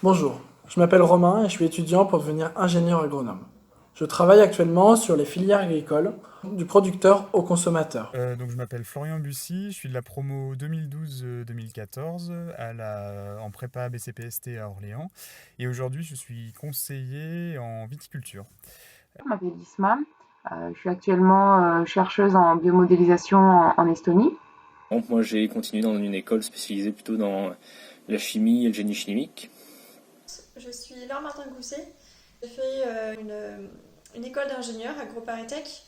Bonjour, je m'appelle Romain et je suis étudiant pour devenir ingénieur agronome. Je travaille actuellement sur les filières agricoles, du producteur au consommateur. Donc je m'appelle Florian Bussy, je suis de la promo 2012-2014 en prépa BCPST à Orléans et aujourd'hui je suis conseiller en viticulture. Je m'appelle Isma, je suis actuellement chercheuse en biomodélisation en Estonie. Donc, moi, j'ai continué dans une école spécialisée plutôt dans la chimie et le génie chimique. Je suis Laure Martin-Gousset. J'ai fait une école d'ingénieur AgroParisTech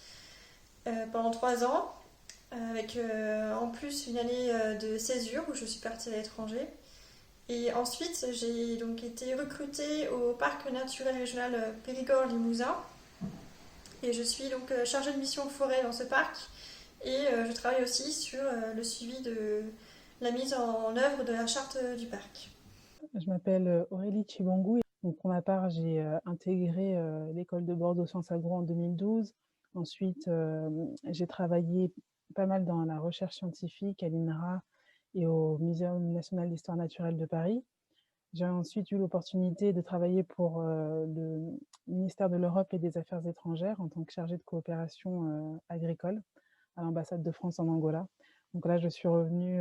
pendant 3 ans, avec en plus une année de césure où je suis partie à l'étranger. Et ensuite, j'ai donc été recrutée au parc naturel régional Périgord-Limousin. Et je suis donc chargée de mission forêt dans ce parc. Et je travaille aussi sur le suivi de la mise en œuvre de la charte du parc. Je m'appelle Aurélie Chibangou. Donc pour ma part, j'ai intégré l'école de Bordeaux Sciences Agro en 2012. Ensuite, j'ai travaillé pas mal dans la recherche scientifique à l'INRA et au Muséum national d'histoire naturelle de Paris. J'ai ensuite eu l'opportunité de travailler pour le ministère de l'Europe et des Affaires étrangères en tant que chargée de coopération agricole à l'ambassade de France en Angola. Donc là, je suis revenue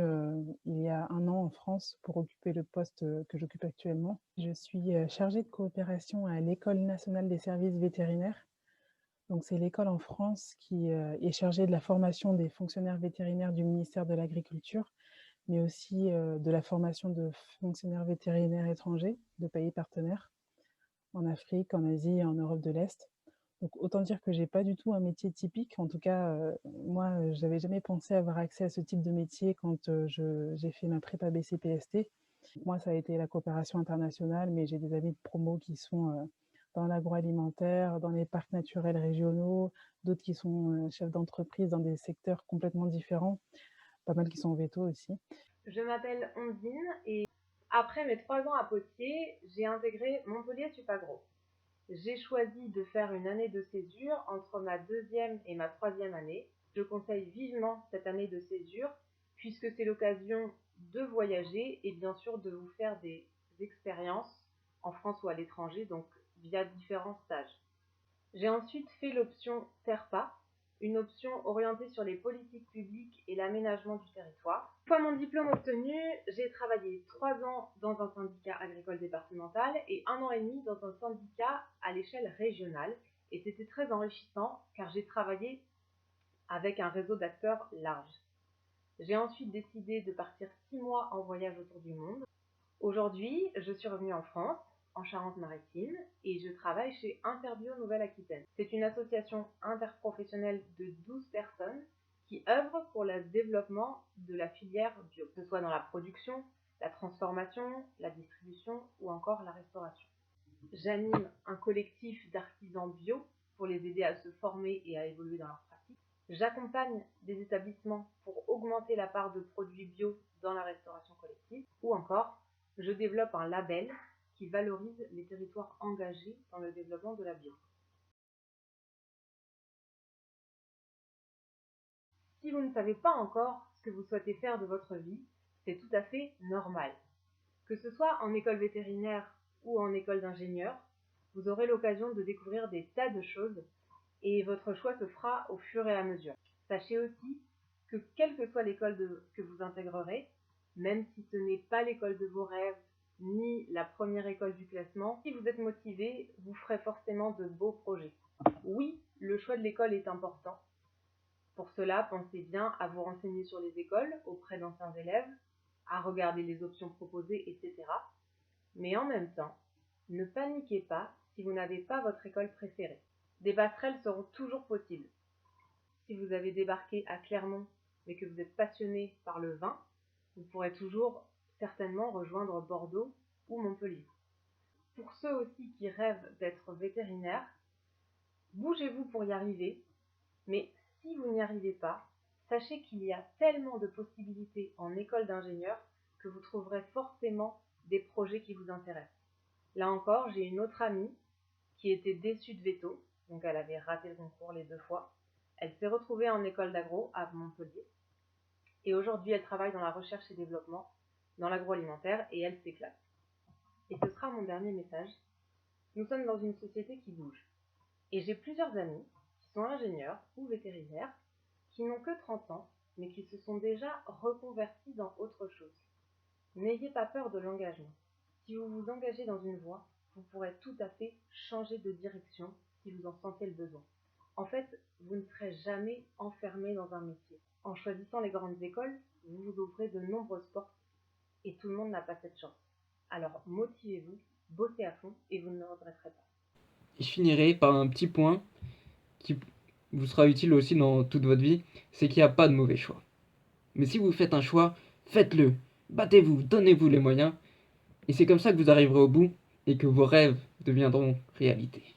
il y a un an en France pour occuper le poste que j'occupe actuellement. Je suis chargée de coopération à l'École nationale des services vétérinaires. Donc c'est l'école en France qui est chargée de la formation des fonctionnaires vétérinaires du ministère de l'Agriculture, mais aussi de la formation de fonctionnaires vétérinaires étrangers de pays partenaires, en Afrique, en Asie et en Europe de l'Est. Donc autant dire que j'ai pas du tout un métier typique. En tout cas, moi, j'avais jamais pensé avoir accès à ce type de métier quand j'ai fait ma prépa BCPST. Moi, ça a été la coopération internationale, mais j'ai des amis de promo qui sont dans l'agroalimentaire, dans les parcs naturels régionaux, d'autres qui sont chefs d'entreprise dans des secteurs complètement différents, pas mal qui sont en veto aussi. Je m'appelle Ondine et après mes 3 ans à Potiers, j'ai intégré Montpellier Supagro. J'ai choisi de faire une année de césure entre ma deuxième et ma troisième année. Je conseille vivement cette année de césure puisque c'est l'occasion de voyager et bien sûr de vous faire des expériences en France ou à l'étranger, donc via différents stages. J'ai ensuite fait l'option TERPA, une option orientée sur les politiques publiques et l'aménagement du territoire. Une fois mon diplôme obtenu, j'ai travaillé 3 ans dans un syndicat agricole départemental et 1 an et demi dans un syndicat à l'échelle régionale. Et c'était très enrichissant car j'ai travaillé avec un réseau d'acteurs large. J'ai ensuite décidé de partir 6 mois en voyage autour du monde. Aujourd'hui, je suis revenue en France, en Charente-Maritime, et je travaille chez Interbio Nouvelle-Aquitaine. C'est une association interprofessionnelle de 12 personnes qui œuvrent pour le développement de la filière bio, que ce soit dans la production, la transformation, la distribution ou encore la restauration. J'anime un collectif d'artisans bio pour les aider à se former et à évoluer dans leur pratique. J'accompagne des établissements pour augmenter la part de produits bio dans la restauration collective ou encore je développe un label qui valorise les territoires engagés dans le développement de la bio. Si vous ne savez pas encore ce que vous souhaitez faire de votre vie, c'est tout à fait normal. Que ce soit en école vétérinaire ou en école d'ingénieur, vous aurez l'occasion de découvrir des tas de choses et votre choix se fera au fur et à mesure. Sachez aussi que quelle que soit l'école que vous intégrerez, même si ce n'est pas l'école de vos rêves, ni la première école du classement, si vous êtes motivé, vous ferez forcément de beaux projets. Oui, le choix de l'école est important. Pour cela, pensez bien à vous renseigner sur les écoles auprès d'anciens élèves, à regarder les options proposées, etc. Mais en même temps, ne paniquez pas si vous n'avez pas votre école préférée. Des passerelles seront toujours possibles. Si vous avez débarqué à Clermont mais que vous êtes passionné par le vin, vous pourrez toujours certainement rejoindre Bordeaux ou Montpellier. Pour ceux aussi qui rêvent d'être vétérinaires, bougez-vous pour y arriver, mais si vous n'y arrivez pas, sachez qu'il y a tellement de possibilités en école d'ingénieur que vous trouverez forcément des projets qui vous intéressent. Là encore, j'ai une autre amie qui était déçue de veto, donc elle avait raté le concours les 2 fois. Elle s'est retrouvée en école d'agro à Montpellier et aujourd'hui elle travaille dans la recherche et développement, dans l'agroalimentaire et elle s'éclate. Et ce sera mon dernier message. Nous sommes dans une société qui bouge. Et j'ai plusieurs amis qui sont ingénieurs ou vétérinaires qui n'ont que 30 ans, mais qui se sont déjà reconvertis dans autre chose. N'ayez pas peur de l'engagement. Si vous vous engagez dans une voie, vous pourrez tout à fait changer de direction si vous en sentez le besoin. En fait, vous ne serez jamais enfermé dans un métier. En choisissant les grandes écoles, vous vous ouvrez de nombreuses portes et tout le monde n'a pas cette chance. Alors motivez-vous, bossez à fond et vous ne le regretterez pas. Et je finirai par un petit point qui vous sera utile aussi dans toute votre vie, c'est qu'il n'y a pas de mauvais choix. Mais si vous faites un choix, faites-le, battez-vous, donnez-vous les moyens, et c'est comme ça que vous arriverez au bout et que vos rêves deviendront réalité.